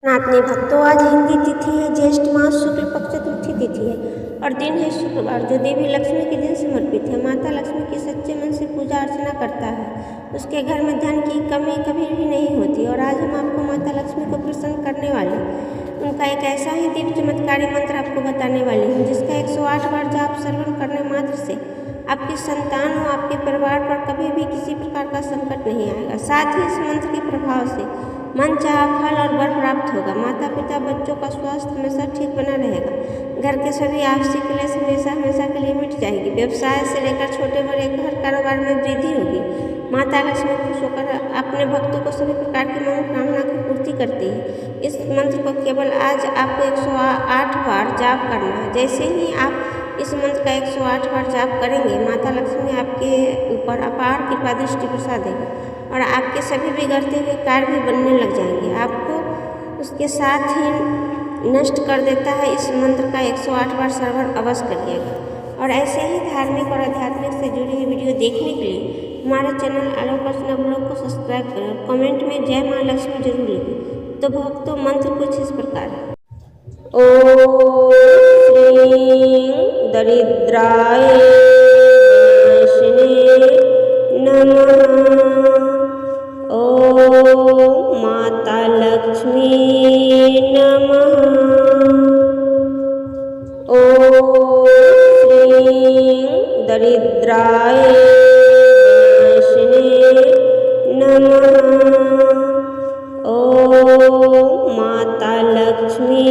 नातनी भक्तों, आज हिंदी तिथि है, ज्येष्ठ मास शुक्ल पक्ष चतुर्थी तिथि है और दिन है शुक्रवार, जो देवी लक्ष्मी के दिन समर्पित है। माता लक्ष्मी की सच्चे मन से पूजा अर्चना करता है, उसके घर में धन की कमी कभी भी नहीं होती। और आज हम आपको माता लक्ष्मी को प्रसन्न करने वाले उनका एक ऐसा ही दिव्य चमत्कारी मंत्र आपको बताने वाली हूँ, जिसका 108 बार जाप श्रवण करने मात्र से आपकी संतान और आपके परिवार पर कभी भी किसी प्रकार का संकट नहीं आएगा। साथ ही इस मंत्र के प्रभाव से मन चाहा फल और वर प्राप्त होगा। माता पिता बच्चों का स्वास्थ्य हमेशा ठीक बना रहेगा। घर के सभी आपसी क्लेश हमेशा के लिए मिट जाएगी। व्यवसाय से लेकर छोटे बड़े घर कारोबार में वृद्धि होगी। माता लक्ष्मी खुश होकर अपने भक्तों को सभी प्रकार की मनोकामना की पूर्ति करती है। इस मंत्र को केवल आज आपको 108 बार जाप करना है। जैसे ही आप इस मंत्र का 108 बार जाप करेंगे, माता लक्ष्मी आपके ऊपर अपार कृपा दृष्टि बरसा देगी और आपके सभी बिगड़ते हुए कार्य भी बनने लग जाएंगे। आपको उसके साथ ही नष्ट कर देता है। इस मंत्र का 108 बार श्रवण अवश्य करिएगा। और ऐसे ही धार्मिक और आध्यात्मिक से जुड़ी हुई वीडियो देखने के लिए हमारे चैनल आलोक अर्चना ब्लॉग को सब्सक्राइब करें और कमेंट में जय माँ लक्ष्मी जरूर लिखें। तो भक्तों, मंत्र कुछ इस प्रकार है। ओम श्री दरिद्राय नमः। ओम माता लक्ष्मी नमः। ओम श्री दरिद्राय नमः। ओम माता लक्ष्मी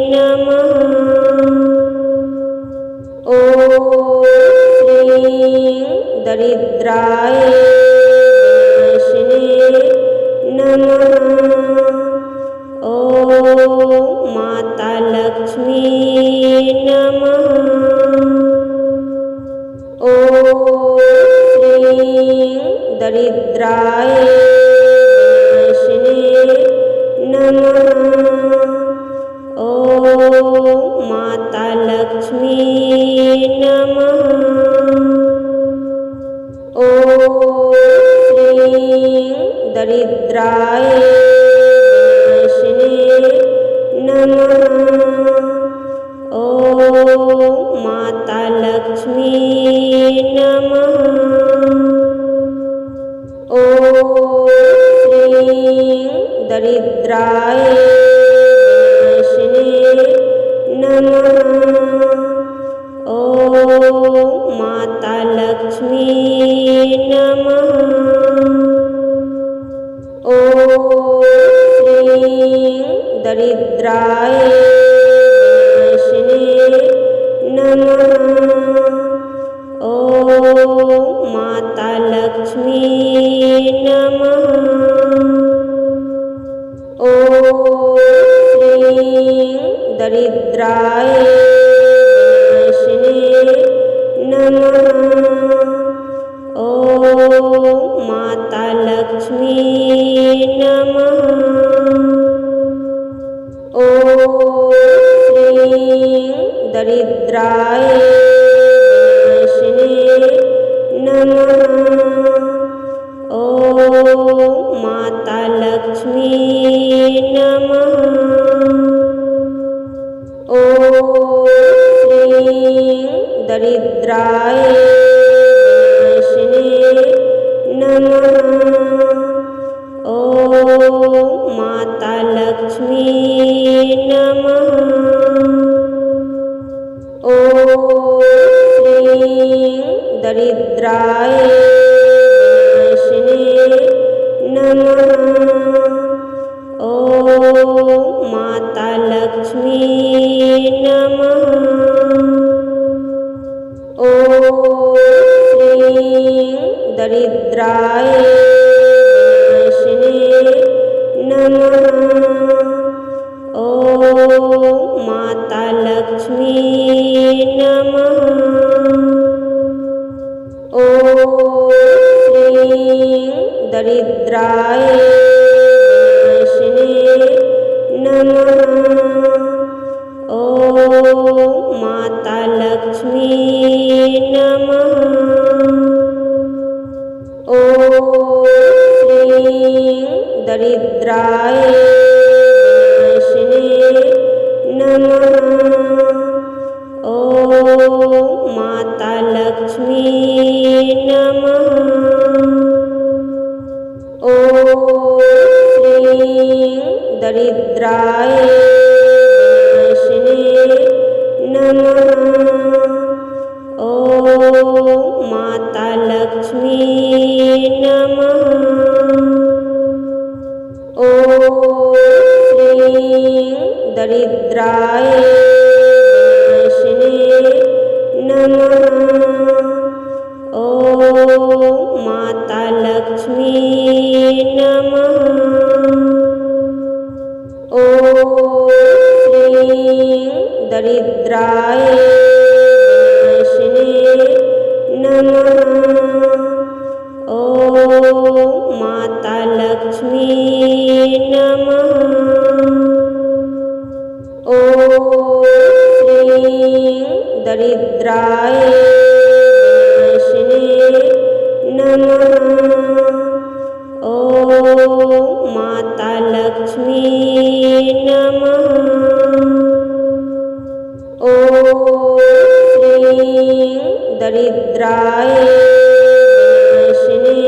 नमः। ओम श्री दरिद्राय नमः। ओम माता लक्ष्मी नमः। ओम श्री दरिद्राय नमः। ओम माता लक्ष्मी नमः। ओम श्री दरिद्राय नमः। ओम माता लक्ष्मी नमः। ओम श्री दरिद्राय नमः। ओम माता लक्ष्मी नमः। ओम श्री दरिद्राय नमः। ओम माता लक्ष्मी नमः। ओम श्री दरिद्राय नमः। ओम माता लक्ष्मी नमः। ओम श्री दरिद्राय नमः। ओम माता लक्ष्मी नमः। ओम श्री दरिद्राय नमः। ओम माता लक्ष्मी नमः। ओम श्री दरिद्राय नमः। ओम माता लक्ष्मी नमः। ओम श्री दरिद्राय नमः। ओम दरिद्राय विनाशिने नमः। ॐ माता लक्ष्मी नमः। ॐ श्रीं दरिद्राय विनाशिने नमः। ॐ माता लक्ष्मी नमः। ॐ श्रीं दरिद्राय विनाशिने नमः। ॐ माता लक्ष्मी नमः। ॐ श्रीं दरिद्राय विनाशिने नमः। ॐ माता लक्ष्मी नमः। ॐ श्रीं दरिद्राय विनाशिने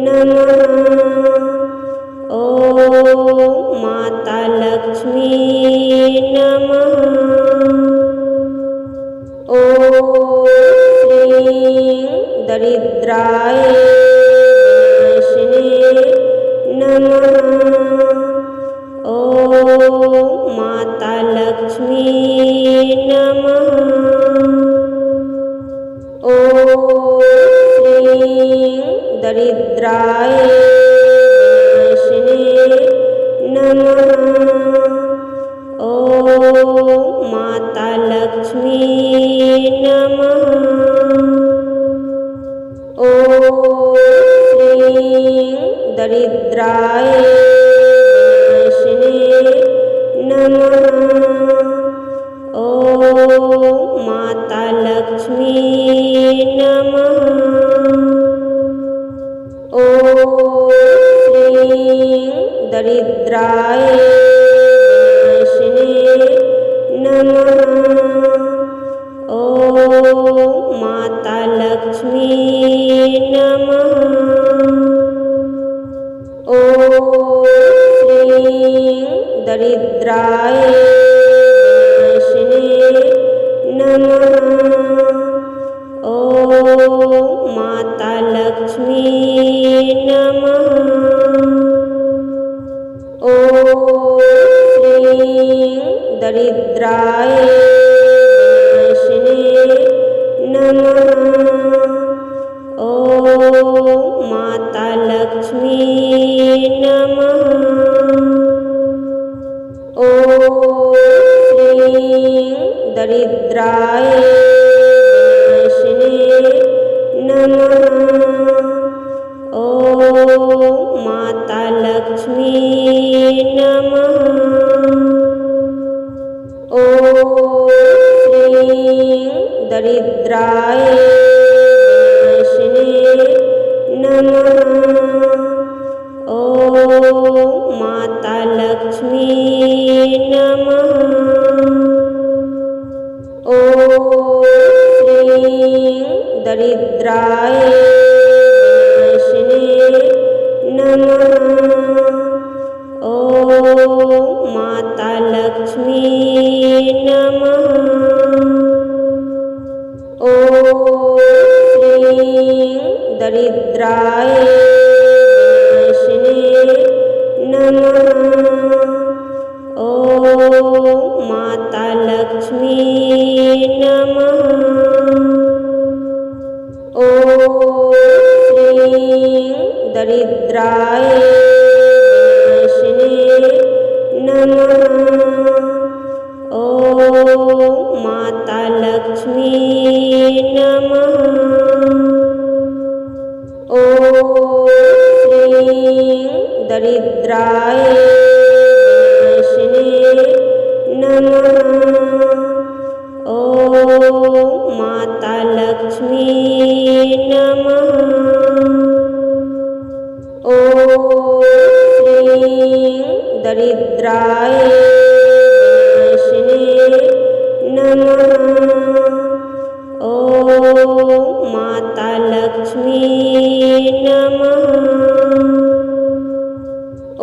नमः। ॐ माता लक्ष्मी नमः। ॐ श्रीं दरिद्राय विनाशिने नमः। ॐ माता लक्ष्मी नमः। ॐ श्रीं दरिद्राय विनाशिने नमः। ॐ माता लक्ष्मी नमः। ॐ श्रीं दरिद्राय विनाशिने नमः। ॐ माता लक्ष्मी नमः। ॐ श्रीं दरिद्राय विनाशिने नमः। ॐ माता लक्ष्मी नमः। ॐ श्रीं दरिद्राय विनाशिने नमः। ॐ माता लक्ष्मी नमः। ॐ श्रीं दरिद्राय विनाशिने नमः। ॐ माता लक्ष्मी नमः। ॐ श्रीं दरिद्राय विनाशिने नमः। ॐ माता लक्ष्मी नमः। ॐ श्रीं दरिद्राय विनाशिने नमः। ॐ माता लक्ष्मी नमः। ॐ श्रीं दरिद्राय विनाशिने नमः। ॐ माता लक्ष्मी नमः। ॐ श्रीं दरिद्राय विनाशिने नमः। ॐ माता लक्ष्मी नमः। ॐ श्रीं दरिद्राय विनाशिने नमः। ॐ माता लक्ष्मी नमः। ॐ श्रीं दरिद्राय विनाशिने नमः। ॐ माता लक्ष्मी नमः। ॐ श्रीं दरिद्राय विनाशिने नमः। ॐ माता लक्ष्मी नमः। ॐ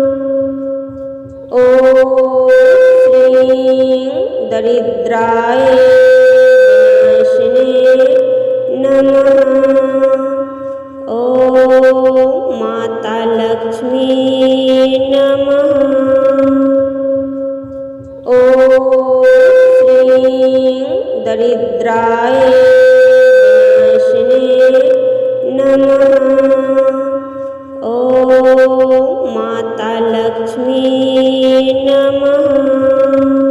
ॐ श्रीं दरिद्राय विनाशिने नमः। ॐ माता लक्ष्मी नमः। ॐ श्रीं दरिद्राय विनाशिने नमः। ॐ माता लक्ष्मी नमः।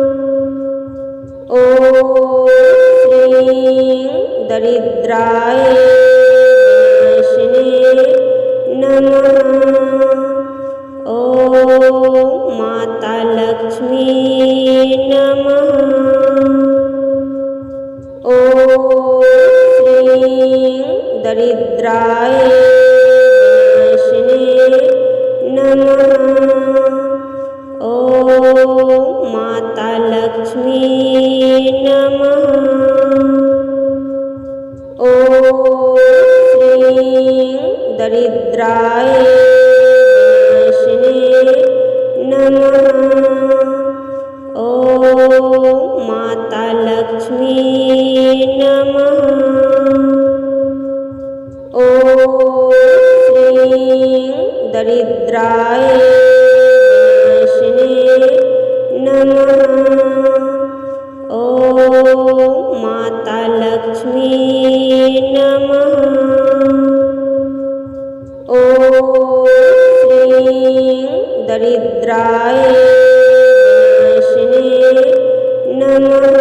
नमः। ॐ श्रीं दरिद्राय विनाशिने नमः। ॐ माता लक्ष्मी नमः। ॐ श्रीं दरिद्राय विनाशिने नमः। ॐ माता लक्ष्मी नमः। ॐ श्रीं दरिद्राय विनाशिने नमः। ॐ माता लक्ष्मी नमः। ॐ श्रीं दरिद्राय विनाशिने नमः।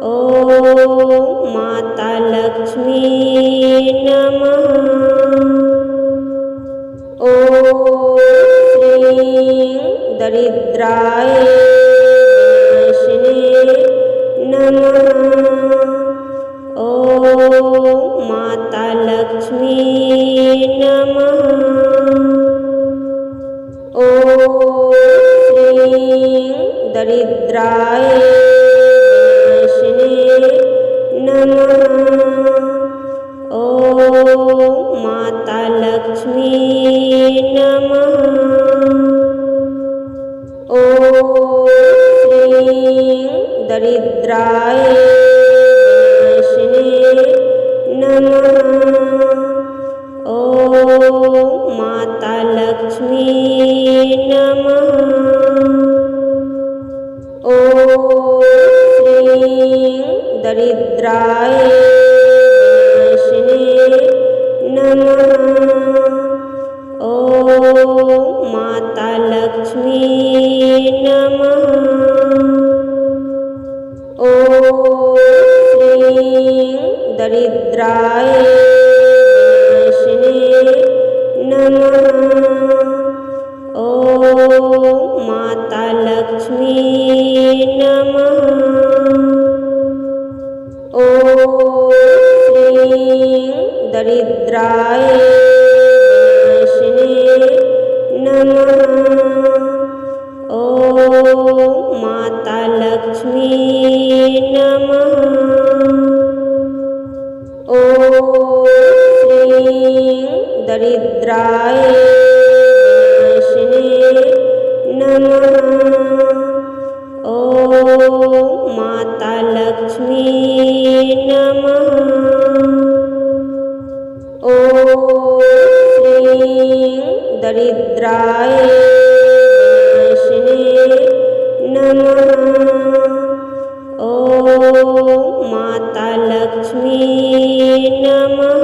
ॐ माता लक्ष्मी नमः। ॐ श्रीं दरिद्राय विनाशिने नमः। ॐ माता लक्ष्मी नमः। ॐ श्रीं दरिद्राय विनाशिने नमः। ॐ माता लक्ष्मी नमः। ॐ श्रीं दरिद्राय विनाशिने नमः। ॐ माता लक्ष्मी नमः। ॐ श्रीं दरिद्राय विनाशिने नमः। ॐ माता लक्ष्मी नमः। ॐ श्रीं दरिद्राय विनाशिने नमः। ॐ माता लक्ष्मी नमः। ॐ श्रीं दरिद्राय विनाशिने नमः। ॐ माता लक्ष्मी नमः। ॐ श्रीं दरिद्राय विनाशिने नमः। ॐ माता लक्ष्मी नमः। ॐ श्रीं दरिद्राय विनाशिने नमः। ॐ माता लक्ष्मी नमः।